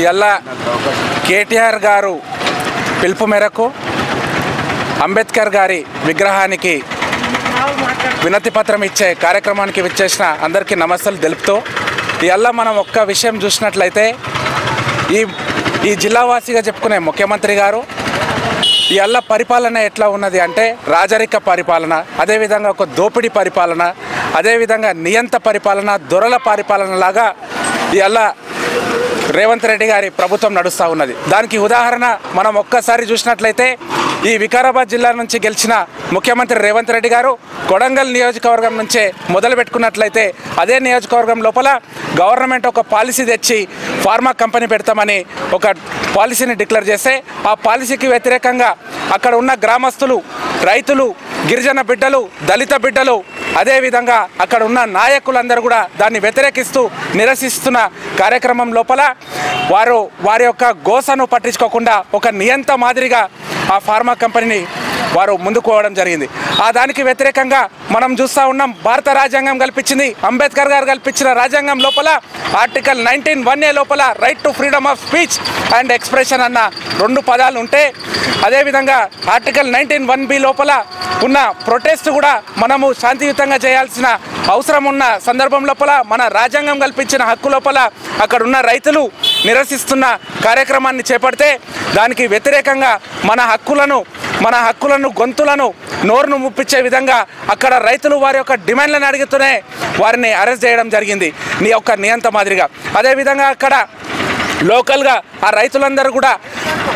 ఇవాళ కేటీఆర్ గారు పిలుపు మేరకు అంబేద్కర్ గారి విగ్రహానికి వినతి పత్రం ఇచ్చే కార్యక్రమానికి విచ్చేసిన అందరికీ నమస్తలు తెలుపుతూ ఇవాళ మనం ఒక్క విషయం చూసినట్లయితే ఈ జిల్లావాసిగా చెప్పుకునే ముఖ్యమంత్రి గారు ఇవాళ పరిపాలన ఎట్లా ఉన్నది అంటే రాజరిక పరిపాలన, అదేవిధంగా ఒక దోపిడీ పరిపాలన, అదేవిధంగా నియంత పరిపాలన, దొరల పరిపాలన లాగా ఇవాళ రేవంత్ రెడ్డి గారి ప్రభుత్వం నడుస్తూ ఉన్నది. దానికి ఉదాహరణ మనం ఒక్కసారి చూసినట్లయితే ఈ వికారాబాద్ జిల్లా నుంచి గెలిచిన ముఖ్యమంత్రి రేవంత్ రెడ్డి గారు కొడంగల్ నియోజకవర్గం నుంచే మొదలు పెట్టుకున్నట్లయితే అదే నియోజకవర్గం లోపల గవర్నమెంట్ ఒక పాలసీ తెచ్చి ఫార్మా కంపెనీ పెడతామని ఒక పాలసీని డిక్లేర్ చేస్తే ఆ పాలసీకి వ్యతిరేకంగా అక్కడ ఉన్న గ్రామస్తులు, రైతులు, గిరిజన బిడ్డలు, దళిత బిడ్డలు, అదేవిధంగా అక్కడ ఉన్న నాయకులందరూ కూడా దాన్ని వ్యతిరేకిస్తూ నిరసిస్తున్న కార్యక్రమం లోపల వారి యొక్క గోసను పట్టించుకోకుండా ఒక నియంత మాదిరిగా ఆ ఫార్మా కంపెనీని వారు ముందుకు పోవడం జరిగింది. దానికి వ్యతిరేకంగా మనం చూస్తూ ఉన్నాం. భారత రాజ్యాంగం కల్పించింది, అంబేద్కర్ గారు కల్పించిన రాజ్యాంగం లోపల ఆర్టికల్ 19(1)A లోపల right to freedom of speech and expression అన్న 2 పదాలు ఉంటే, అదేవిధంగా ఆర్టికల్ 19(1)B లోపల ఉన్న ప్రొటెస్ట్ కూడా మనము శాంతియుతంగా చేయాల్సిన అవసరం ఉన్న సందర్భం లోపల మన రాజ్యాంగం కల్పించిన హక్కు లోపల అక్కడ ఉన్న రైతులు నిరసిస్తున్న కార్యక్రమాన్ని చేపడితే దానికి వ్యతిరేకంగా మన హక్కులను గొంతులను నోరును ముప్పించే విధంగా అక్కడ రైతులు వారి యొక్క డిమాండ్లను అడుగుతూనే వారిని అరెస్ట్ చేయడం జరిగింది ఒక నియంత మాదిరిగా. అదేవిధంగా అక్కడ లోకల్గా ఆ రైతులందరూ కూడా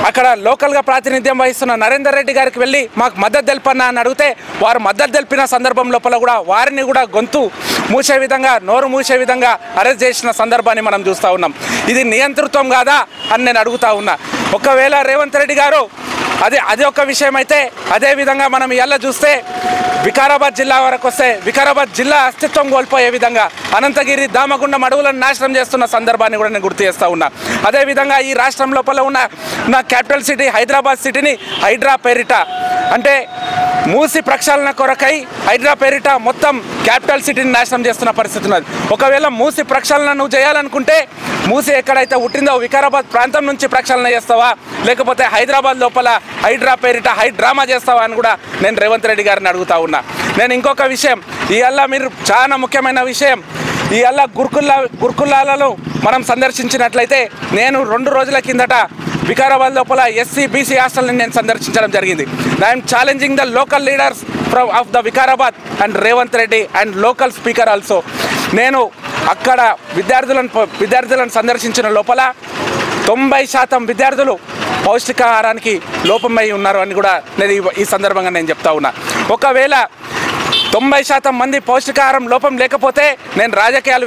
అక్కడ లోకల్గా ప్రాతినిధ్యం వహిస్తున్న నరేందర్ రెడ్డి గారికి వెళ్ళి మాకు మద్దతు తెలుపన్నా అని అడిగితే వారు మద్దతు తెలిపిన సందర్భం లోపల కూడా వారిని కూడా గొంతు మూసే విధంగా, నోరు మూసే విధంగా అరెస్ట్ చేసిన సందర్భాన్ని మనం చూస్తూ ఉన్నాం. ఇది నియంతృత్వం కాదా అని నేను అడుగుతా ఉన్నా. ఒకవేళ రేవంత్ రెడ్డి గారు అది ఒక విషయం అయితే, అదేవిధంగా మనం ఇవాళ చూస్తే వికారాబాద్ జిల్లా వరకు వస్తే వికారాబాద్ జిల్లా అస్తిత్వం కోల్పోయే విధంగా అనంతగిరి, దామగుండం అడవులను నాశనం చేస్తున్న సందర్భాన్ని కూడా నేను గుర్తు చేస్తూ ఉన్నా. అదేవిధంగా ఈ రాష్ట్రం లోపల ఉన్న క్యాపిటల్ సిటీ హైదరాబాద్ సిటీని హైడ్రా పేరిట, అంటే మూసి ప్రక్షాళన కొరకై హైడ్రా పేరిట మొత్తం క్యాపిటల్ సిటీని నాశనం చేస్తున్న పరిస్థితి ఉన్నది. ఒకవేళ మూసి ప్రక్షాళన నువ్వు చేయాలనుకుంటే మూసి ఎక్కడైతే పుట్టిందో వికారాబాద్ ప్రాంతం నుంచి ప్రక్షాళన చేస్తావా, లేకపోతే హైదరాబాద్ లోపల హైడ్రా పేరిట హైడ్రామా చేస్తావా అని కూడా నేను రేవంత్ రెడ్డి గారిని అడుగుతా ఉన్నా. నేను ఇంకొక విషయం, ఇవాళ మీరు చాలా ముఖ్యమైన విషయం, ఇవాళ గురుకులాలలో మనం సందర్శించినట్లయితే నేను 2 రోజుల కిందట వికారాబాద్ లోపల ఎస్సీ బీసీ హాస్టల్ని నేను సందర్శించడం జరిగింది. I'm challenging the local leaders of the Vikarabad and Revanth Reddy and local speaker also. నేను అక్కడ విద్యార్థులను సందర్శించిన లోపల 90% విద్యార్థులు పౌష్టికాహారానికి లోపమై ఉన్నారు అని కూడా నేను ఈ సందర్భంగా నేను చెప్తా ఉన్నా. ఒకవేళ 90% మంది పౌష్టికాహారం లోపం లేకపోతే నేను రాజకీయాలు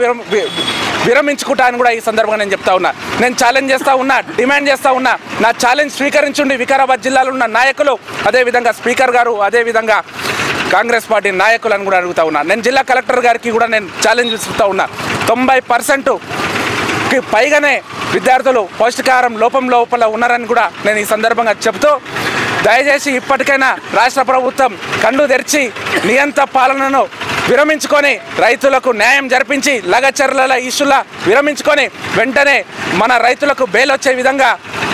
విరమించుకుంటా అని కూడా ఈ సందర్భంగా నేను చెప్తా ఉన్నా. నేను ఛాలెంజ్ చేస్తూ ఉన్నా, డిమాండ్ చేస్తూ ఉన్నా, నా ఛాలెంజ్ స్వీకరించుండి వికారాబాద్ జిల్లాలో ఉన్న నాయకులు, అదేవిధంగా స్పీకర్ గారు, అదేవిధంగా కాంగ్రెస్ పార్టీ నాయకులను కూడా అడుగుతా ఉన్నా. నేను జిల్లా కలెక్టర్ గారికి కూడా నేను ఛాలెంజ్ ఇస్తూ ఉన్నా. 90%కి పైగానే విద్యార్థులు పౌష్టికాహారం లోపల ఉన్నారని కూడా నేను ఈ సందర్భంగా చెబుతూ, దయచేసి ఇప్పటికైనా రాష్ట్ర ప్రభుత్వం కళ్ళు తెరిచి నియంత పాలనను విరమించుకొని రైతులకు న్యాయం జరిపించి లగచర్ల ఇష్యూల విరమించుకొని వెంటనే మన రైతులకు బెయిల్ వచ్చే విధంగా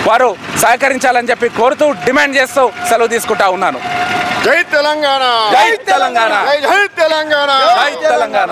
వారు సహకరించాలని చెప్పి కోరుతూ, డిమాండ్ చేస్తూ సెలవు తీసుకుంటా ఉన్నాను. జై తెలంగాణ, జై తెలంగాణ, జై తెలంగాణ, జై తెలంగాణ.